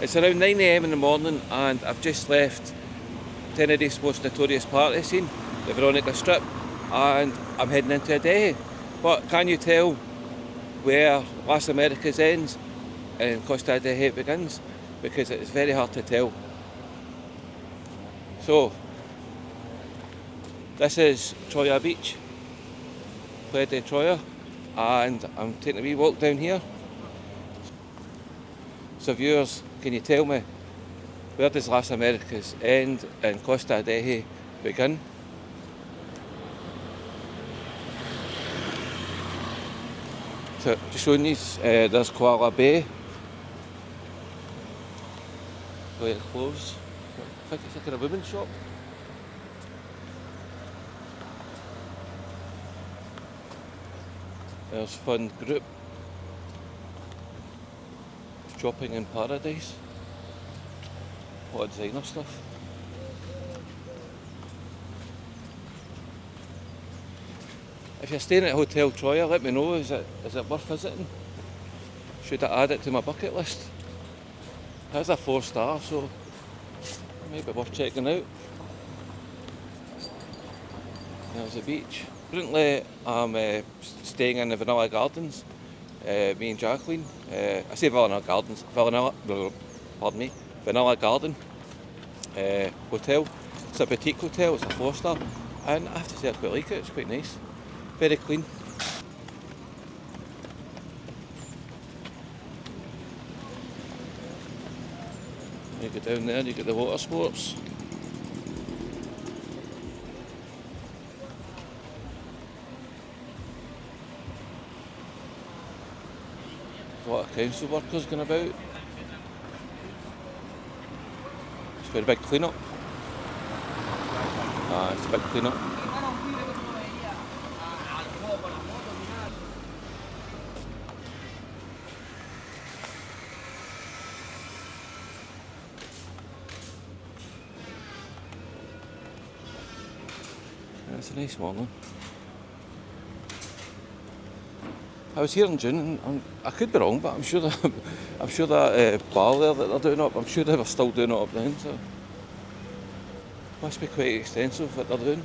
It's around 9 AM in the morning and I've just left Tenerife's most notorious party scene, the Veronica Strip, and I'm heading into Adeje. But can you tell where Las Américas ends and Costa Adeje begins? Because it's very hard to tell. So, this is Troya Beach, Playa de Troya, and I'm taking a wee walk down here. So viewers, can you tell me, where does Las Américas end and Costa Adeje begin? So just showing you, there's Koala Bay, where it closed. I think it's like a women's shop. There's Fun Group, Shopping in Paradise, a lot of designer stuff. If you're staying at Hotel Troya, let me know, is it worth visiting? Should I add it to my bucket list? It's a 4-star, so it might be worth checking out. There's the beach. Currently I'm staying in the Vanilla Gardens, me and Jacqueline. I say Vanilla Gardens, Vanilla Garden hotel. It's a boutique hotel, it's a 4-star, and I have to say I quite like it, it's quite nice. Very clean. You go down there, you get the water sports. A lot of council workers going about. It's quite a big clean-up. It's a big clean-up. It's a nice morning. I was here in June, and I could be wrong, but I'm sure that bar there that they're doing up, I'm sure they were still doing it up then, so must be quite extensive what they're doing.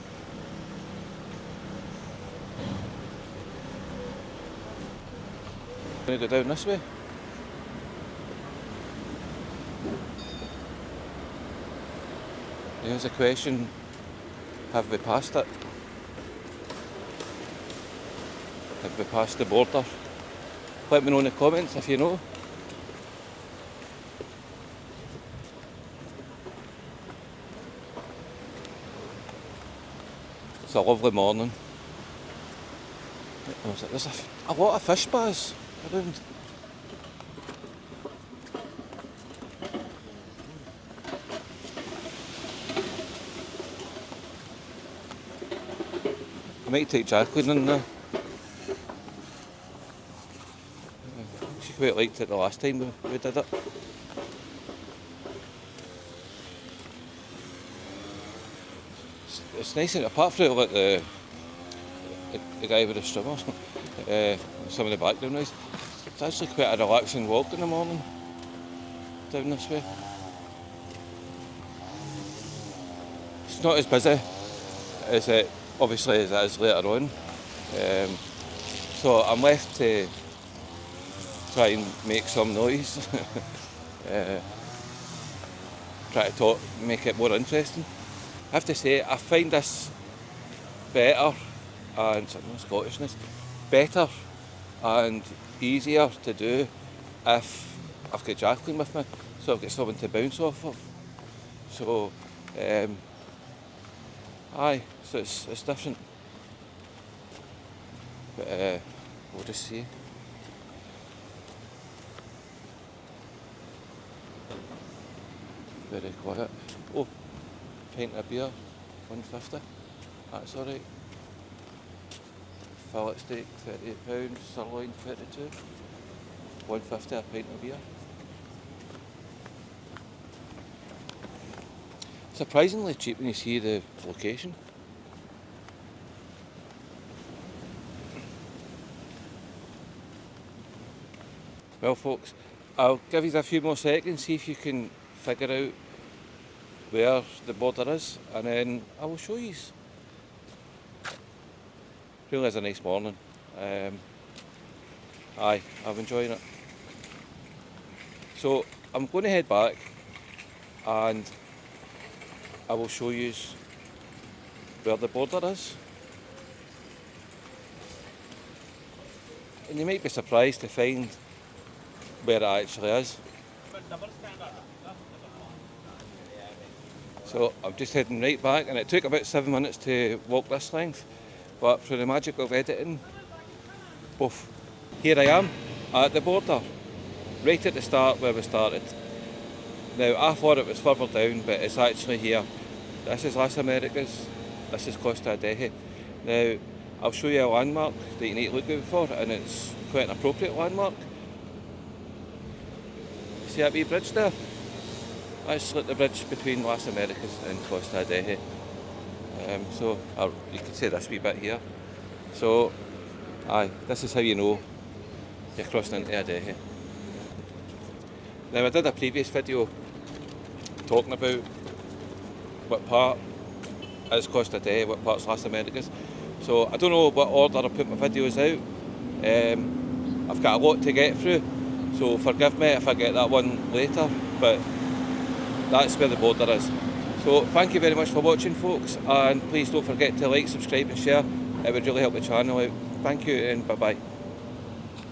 I'm going to go down this way. Here's a question, have we passed it? Have we passed the border? Let me know in the comments if you know. It's a lovely morning. There's a lot of fish bars around. I might take Jacqueline in there. She quite liked it the last time we did it. It's nice, apart from like the guy with the strimmer, some of the background noise. It's actually quite a relaxing walk in the morning down this way. It's not as busy as it obviously as it is later on, so I'm left to try and make some noise, try to talk, make it more interesting. I have to say, I find this better, and Scottishness, better and easier to do if I've got Jacqueline with me, so I've got someone to bounce off of. So, so it's different, but we'll just see. Very quiet. Oh, pint of beer, £1.50. That's alright. Fillet steak, £38. Sirloin, £32. £1.50 a pint of beer. Surprisingly cheap when you see the location. Well folks, I'll give you a few more seconds, see if you can figure out where the border is, and then I will show you. Really is a nice morning. I'm enjoying it. So I'm going to head back and I will show you where the border is. And you might be surprised to find where it actually is. So I'm just heading right back, and it took about 7 minutes to walk this length, but through the magic of editing, poof, here I am at the border, right at the start where we started. Now I thought it was further down, but it's actually here. This is Las Américas, this is Costa Adeje. Now I'll show you a landmark that you need to look out for, and it's quite an appropriate landmark. See that wee bridge there? That's like the bridge between Las Américas and Costa Adeje. Or you could say this wee bit here. So, this is how you know you're crossing into Adeje. Now I did a previous video talking about what part is Costa Adeje, what part's Las Américas. So I don't know what order I put my videos out. I've got a lot to get through, so forgive me if I get that one later, but that's where the border is. So thank you very much for watching, folks, and please don't forget to like, subscribe and share. It would really help the channel out. Thank you and bye bye.